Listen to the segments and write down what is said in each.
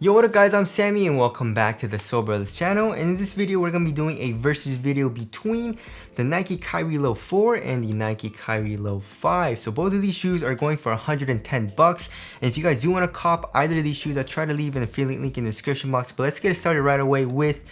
Yo, what up guys, I'm Sammy and welcome back to the Soul Brothers channel. And in this video, we're going to be doing a versus video between the Nike Kyrie Low 4 and the Nike Kyrie Low 5. So both of these shoes are going for 110 bucks. And if you guys do want to cop either of these shoes, I'll try to leave an affiliate link in the description box. But let's get it started right away with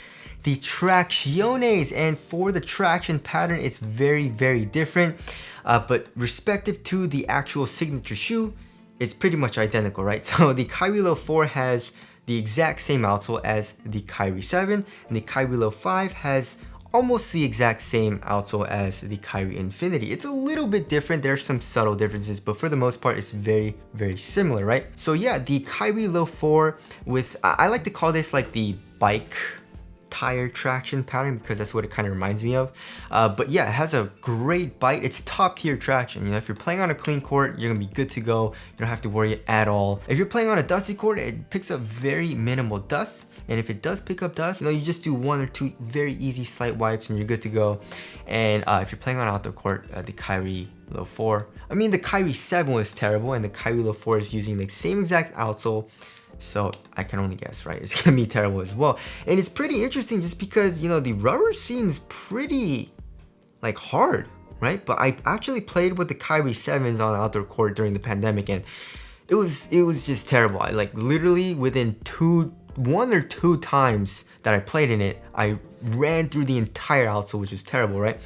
the tracciones. And for the traction pattern, it's very different. But respective to the actual signature shoe, it's pretty much identical, right? So the Kyrie Low 4 has the exact same outsole as the Kyrie 7, and the Kyrie Low 5 has almost the exact same outsole as the Kyrie Infinity. It's a little bit different, there's some subtle differences, but for the most part it's very similar, right? So yeah, the Kyrie Low 4 with, I like to call this like the bike tire traction pattern because that's what it kind of reminds me of. But yeah, it has a great bite. It's top tier traction. You know, if you're playing on a clean court, you're gonna be good to go. You don't have to worry at all. If you're playing on a dusty court, it picks up very minimal dust. And if it does pick up dust, you know, you just do one or two very easy slight wipes and you're good to go. And if you're playing on outdoor court, the Kyrie Low 4, I mean the Kyrie 7 was terrible and the Kyrie Low 4 is using the same exact outsole. So I can only guess, right? It's gonna be terrible as well. And it's pretty interesting just because, you know, the rubber seems pretty like hard, right? But I actually played with the Kyrie 7s on the outdoor court during the pandemic and it was just terrible. I like literally within one or two times that I played in it, I ran through the entire outsole, which was terrible, right?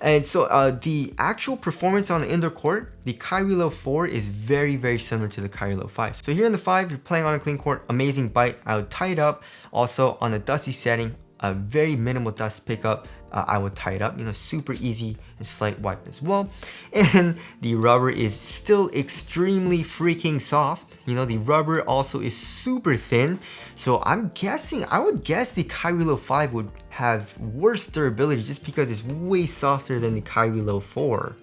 And so the actual performance on the indoor court, the Kyrie Low 4 is very similar to the Kyrie Low 5. So here in the 5, you're playing on a clean court, amazing bite. I would tie it up. Also on a dusty setting, a very minimal dust pickup. I would tie it up, you know, super easy and slight wipe as well. And the rubber is still extremely freaking soft. You know, the rubber also is super thin. So I would guess the Kyrie Low 5 would have worse durability just because it's way softer than the Kyrie Low 4.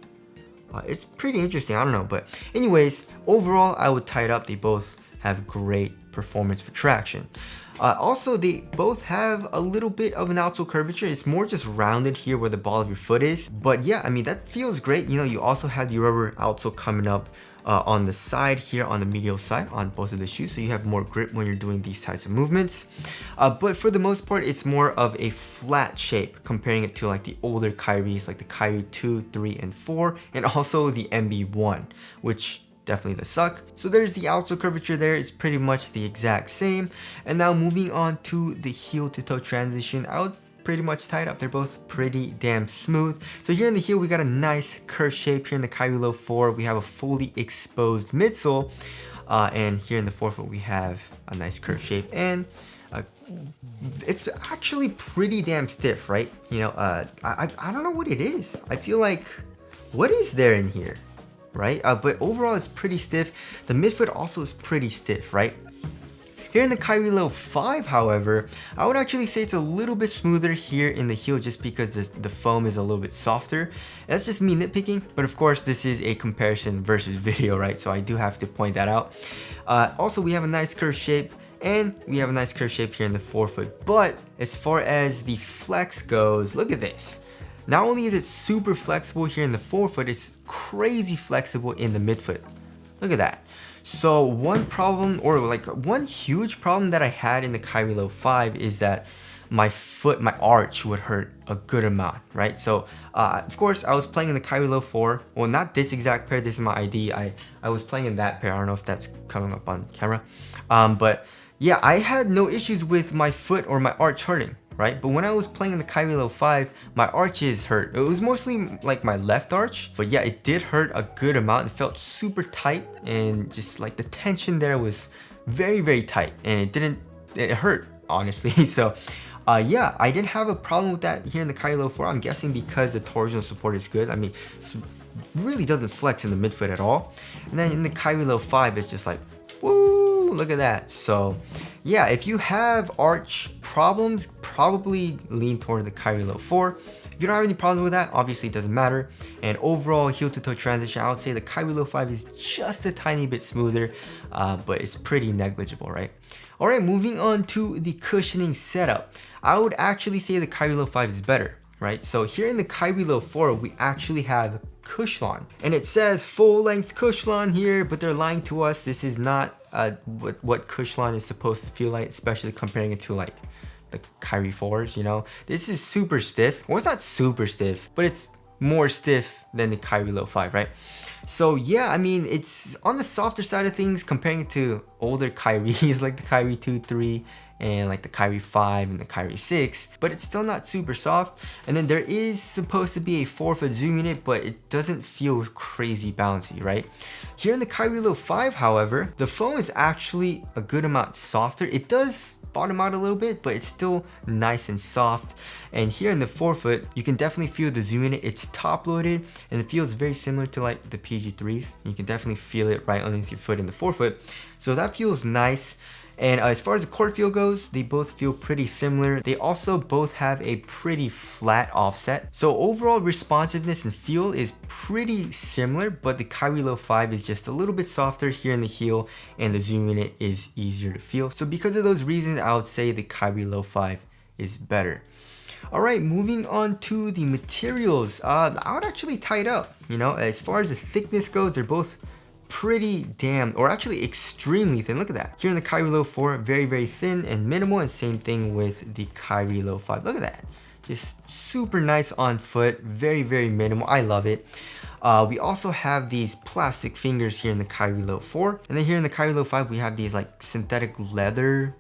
It's pretty interesting, I don't know. But anyways, overall, I would tie it up. They both have great performance for traction. Also, they both have a little bit of an outsole curvature. It's more just rounded here where the ball of your foot is. But yeah, I mean, that feels great. You know, you also have the rubber outsole coming up on the side here, on the medial side on both of the shoes. So you have more grip when you're doing these types of movements. But for the most part, it's more of a flat shape, comparing it to like the older Kyries, like the Kyrie 2, 3, and 4, and also the MB1, which definitely does suck. So there's the outsole curvature there. It's pretty much the exact same. And now moving on to the heel to toe transition, I would pretty much tie it up. They're both pretty damn smooth. So here in the heel, we got a nice curve shape. Here in the Kyrie Low 4, we have a fully exposed midsole. And here in the forefoot, we have a nice curve shape. And it's actually pretty damn stiff, right? You know, I don't know what it is. I feel like, what is there in here? Right? But overall, it's pretty stiff. The midfoot also is pretty stiff, right? Here in the Kyrie Low 5, however, I would actually say it's a little bit smoother here in the heel just because the foam is a little bit softer. That's just me nitpicking, but of course, this is a comparison versus video, right? So I do have to point that out. Also, we have a nice curve shape, and we have a nice curve shape here in the forefoot. But as far as the flex goes, look at this. Not only is it super flexible here in the forefoot, it's crazy flexible in the midfoot. Look at that. So one problem, or like one huge problem that I had in the Kyrie Low 5 is that my arch would hurt a good amount, right? So of course I was playing in the Kyrie Low 4. Well, not this exact pair, this is my ID. I was playing in that pair. I don't know if that's coming up on camera. But yeah, I had no issues with my foot or my arch hurting. Right? But when I was playing in the Kyrie Low 5, my arches hurt. It was mostly like my left arch, but yeah, it did hurt a good amount. It felt super tight and just like the tension there was very tight and it hurt, honestly. So yeah, I didn't have a problem with that here in the Kyrie Low 4. I'm guessing because the torsional support is good. I mean, it really doesn't flex in the midfoot at all. And then in the Kyrie Low 5, it's just like, woo, look at that. So yeah, if you have arch problems, probably lean toward the Kyrie Low 4. If you don't have any problems with that, obviously it doesn't matter. And overall heel to toe transition, I would say the Kyrie Low 5 is just a tiny bit smoother, but it's pretty negligible, right? All right, moving on to the cushioning setup. I would actually say the Kyrie Low 5 is better, right? So here in the Kyrie Low 4, we actually have Cushlon, and it says full length Cushlon here, but they're lying to us. This is not what Cushlon is supposed to feel like, especially comparing it to like the Kyrie 4s, you know. This is super stiff. Well, it's not super stiff, but it's more stiff than the Kyrie Low 5, right? So yeah, I mean, it's on the softer side of things comparing it to older Kyries like the Kyrie 2, 3, and like the Kyrie 5 and the Kyrie 6, but it's still not super soft. And then there is supposed to be a 4-foot zoom unit, but it doesn't feel crazy bouncy, right? Here in the Kyrie Low 5, however, the foam is actually a good amount softer. It does bottom out a little bit, but it's still nice and soft. And here in the 4-foot, you can definitely feel the zoom unit. It's top loaded and it feels very similar to like the PG3s. You can definitely feel it right underneath your foot in the 4-foot. So that feels nice. And as far as the court feel goes, they both feel pretty similar. They also both have a pretty flat offset. So overall responsiveness and feel is pretty similar, but the Kyrie Low 5 is just a little bit softer here in the heel and the zoom unit is easier to feel. So because of those reasons, I would say the Kyrie Low 5 is better. All right, moving on to the materials. I would actually tie it up. You know, as far as the thickness goes, they're both pretty damn, or actually extremely thin. Look at that. Here in the Kyrie Low 4, very thin and minimal, and same thing with the Kyrie Low 5. Look at that. Just super nice on foot, very minimal. I love it. We also have these plastic fingers here in the Kyrie Low 4, and then here in the Kyrie Low 5 we have these like synthetic leather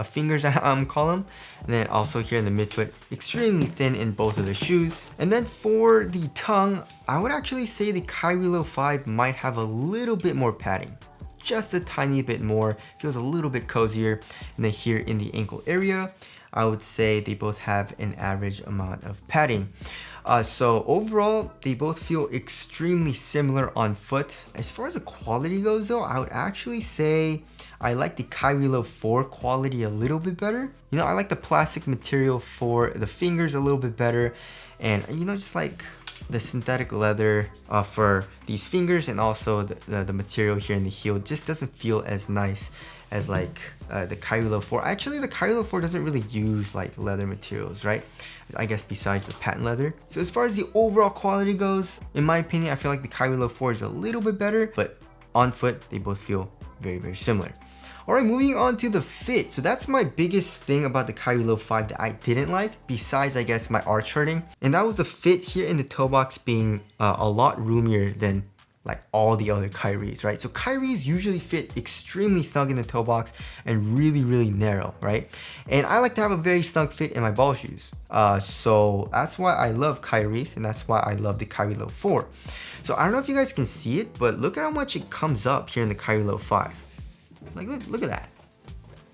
fingers, I'm call them. And then also here in the midfoot, extremely thin in both of the shoes. And then for the tongue, I would actually say the Kyrie Low 5 might have a little bit more padding, just a tiny bit more. Feels a little bit cozier. And then here in the ankle area, I would say they both have an average amount of padding. So overall, they both feel extremely similar on foot. As far as the quality goes though, I would actually say I like the Kyrie Low 4 quality a little bit better. You know, I like the plastic material for the fingers a little bit better. And you know, just like the synthetic leather for these fingers, and also the material here in the heel just doesn't feel as nice as like the Kyrie Low 4. Actually, the Kyrie Low 4 doesn't really use like leather materials, right? I guess besides the patent leather. So as far as the overall quality goes, in my opinion, I feel like the Kyrie Low 4 is a little bit better, but on foot, they both feel very similar. All right, moving on to the fit. So that's my biggest thing about the Kyrie Low 5 that I didn't like, besides I guess my arch hurting. And that was the fit here in the toe box being a lot roomier than like all the other Kyries, right? So Kyries usually fit extremely snug in the toe box and really narrow, right? And I like to have a very snug fit in my ball shoes. So that's why I love Kyries, and that's why I love the Kyrie Low 4. So I don't know if you guys can see it, but look at how much it comes up here in the Kyrie Low 5. Like look at that.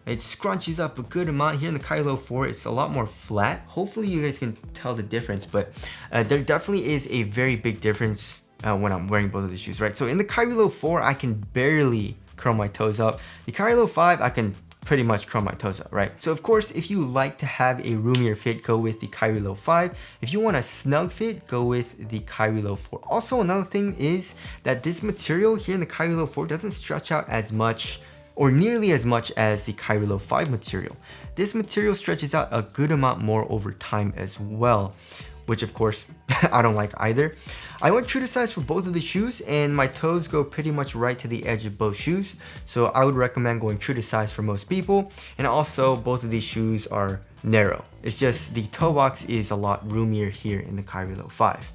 It scrunches up a good amount. Here in the Kyrie Low 4, it's a lot more flat. Hopefully you guys can tell the difference, but there definitely is a very big difference when I'm wearing both of the shoes, right? So in the Kyrie Low 4, I can barely curl my toes up. The Kyrie Low 5, I can pretty much curl my toes up, right? So of course, if you like to have a roomier fit, go with the Kyrie Low 5. If you want a snug fit, go with the Kyrie Low 4. Also, another thing is that this material here in the Kyrie Low 4 doesn't stretch out as much or nearly as much as the Kyrie Low 5 material. This material stretches out a good amount more over time as well, which of course I don't like either. I went true to size for both of the shoes, and my toes go pretty much right to the edge of both shoes, so I would recommend going true to size for most people. And also both of these shoes are narrow. It's just the toe box is a lot roomier here in the Kyrie Low 5.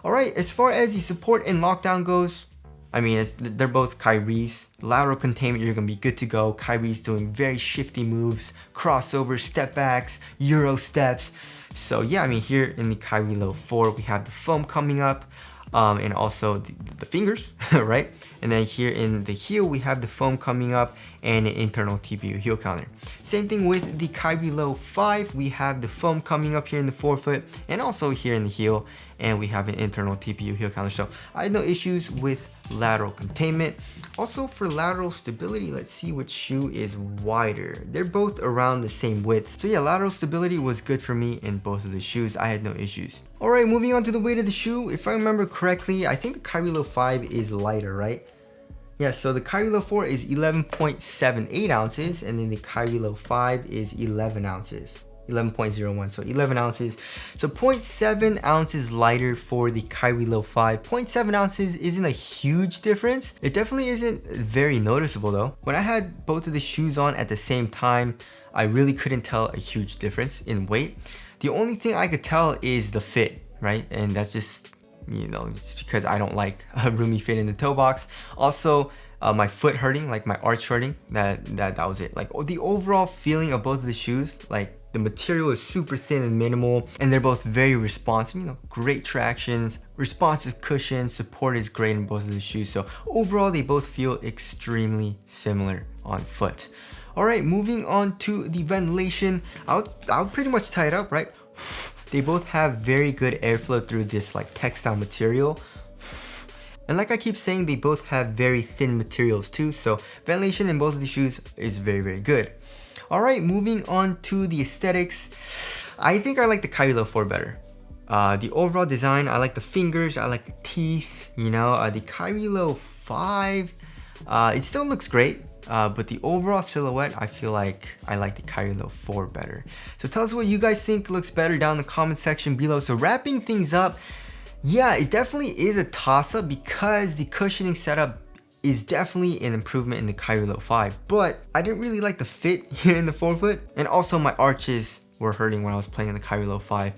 Alright, as far as the support and lockdown goes, I mean, they're both Kyries. Lateral containment, you're going to be good to go. Kyrie's doing very shifty moves, crossovers, step backs, Euro steps. So yeah, I mean, here in the Kyrie Low 4, we have the foam coming up, and also the fingers, right? And then here in the heel, we have the foam coming up and an internal TPU heel counter. Same thing with the Kyrie Low 5, we have the foam coming up here in the forefoot and also here in the heel, and we have an internal TPU heel counter. So I had no issues with lateral containment. Also for lateral stability, let's see which shoe is wider. They're both around the same width. So yeah, lateral stability was good for me in both of the shoes. I had no issues. All right, moving on to the weight of the shoe. If I remember correctly, I think the Kyrie Low 5 is lighter, right? Yeah, so the Kyrie Low 4 is 11.78 ounces, and then the Kyrie Low 5 is 11 ounces. 11.01, so 11 ounces. So 0.7 ounces lighter for the Kyrie Low 5. 0.7 ounces isn't a huge difference. It definitely isn't very noticeable though. When I had both of the shoes on at the same time, I really couldn't tell a huge difference in weight. The only thing I could tell is the fit, right? And that's just, you know, it's because I don't like a roomy fit in the toe box. Also, my foot hurting, like my arch hurting, that was it. Like the overall feeling of both of the shoes, like the material is super thin and minimal, and they're both very responsive, you know, great tractions, responsive cushion, support is great in both of the shoes. So overall, they both feel extremely similar on foot. All right, moving on to the ventilation. I'll pretty much tie it up, right? They both have very good airflow through this like textile material. And like I keep saying, they both have very thin materials too, so ventilation in both of the shoes is very, very good. All right, moving on to the aesthetics. I think I like the Kyrie Low 4 better. The overall design, I like the fingers, I like the teeth, you know. The Kyrie Low 5, it still looks great, but the overall silhouette, I feel like I like the Kyrie Low 4 better. So tell us what you guys think looks better down in the comment section below. So wrapping things up, yeah, it definitely is a toss-up because the cushioning setup is definitely an improvement in the Kyrie Low 5, but I didn't really like the fit here in the forefoot, and also my arches were hurting when I was playing in the Kyrie Low 5.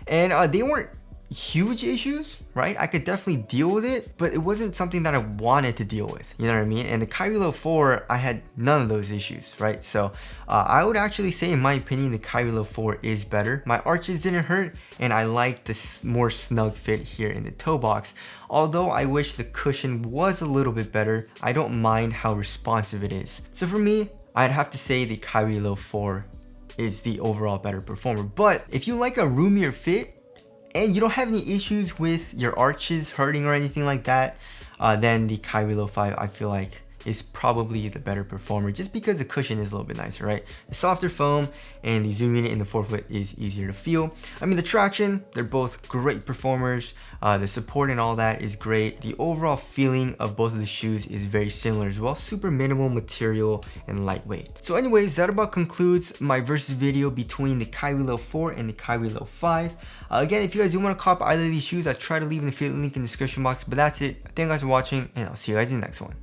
And they weren't huge issues, right? I could definitely deal with it, but it wasn't something that I wanted to deal with, you know what I mean? And the Kyrie Low 4, I had none of those issues, right? So I would actually say, in my opinion, the Kyrie Low 4 is better. My arches didn't hurt, and I like this more snug fit here in the toe box. Although I wish the cushion was a little bit better, I don't mind how responsive it is. So for me, I'd have to say the Kyrie Low 4 is the overall better performer. But if you like a roomier fit, and you don't have any issues with your arches hurting or anything like that, then the Kyrie Low 5, I feel like, is probably the better performer, just because the cushion is a little bit nicer, right? The softer foam and the zoom unit in the forefoot is easier to feel. I mean, the traction, they're both great performers. The support and all that is great. The overall feeling of both of the shoes is very similar as well. Super minimal material and lightweight. So anyways, that about concludes my versus video between the Kyrie Low 4 and the Kyrie Low 5. Again, if you guys do want to cop either of these shoes, I try to leave an affiliate link in the description box, but that's it. Thank you guys for watching, and I'll see you guys in the next one.